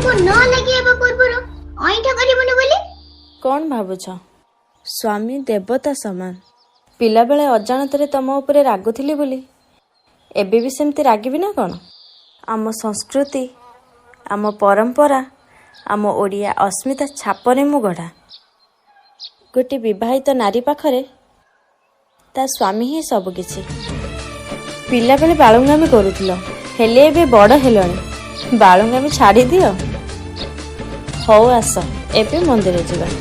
को न लगे पूर्वर अईठा करिबनु बोली कौन भावुछ? स्वामी देवता समान। पिला बेले अजाणतरे तम उपरे रागुथिली बोली एबे भी सेमती रागिबी ना कौन? आम संस्कृति, आम परंपरा, आम ओडिया अस्मिता छापरे मु गढ़ा। गोटे विवाहित नारी पाखरे ता स्वामी ही सब किछि। पिला बेले बालुंगामी करूथिल हेले एबे बड़ हेलणी बालुंगामी छाड़ी दियो। हौ आस एबे मंदिर जिबा।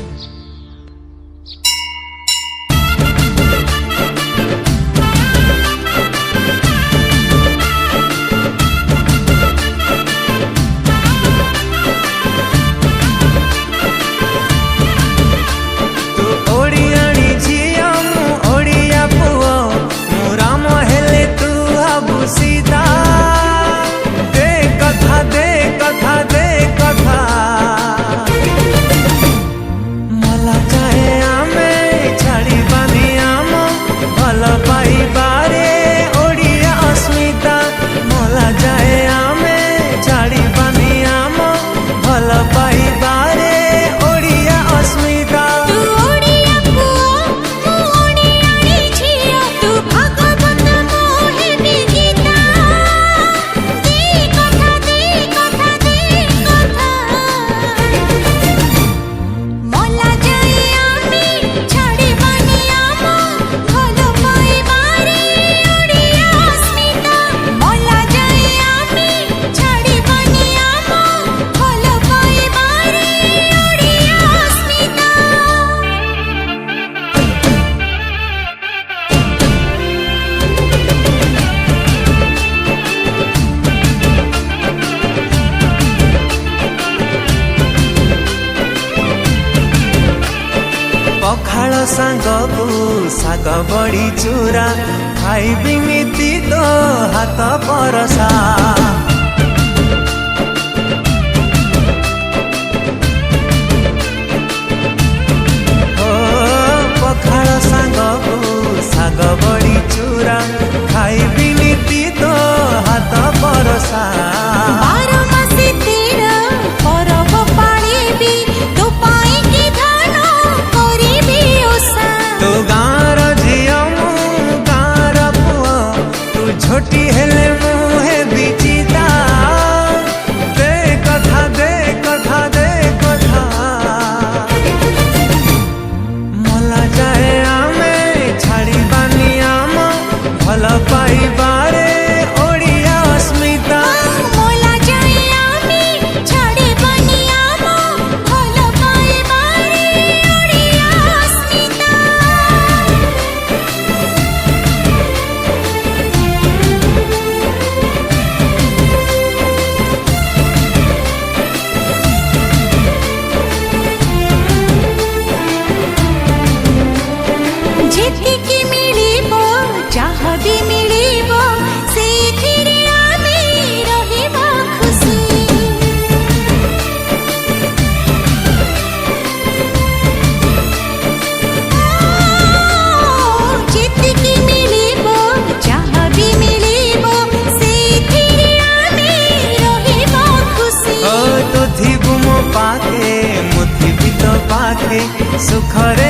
पखाल सांगकु साग बड़ी चूरा खाइबी नीति तो हाथ परसा। पखाल सांगकु साग बड़ी चूरा खाइबी नीति तो हाथ परसा। छोटी हेले मुहे बिचिता दे कथा दे कथा दे कथा मला जाए आमे छाड़ी बानी आम भल पाइबारे ओडिया अस्मिता। सुखरे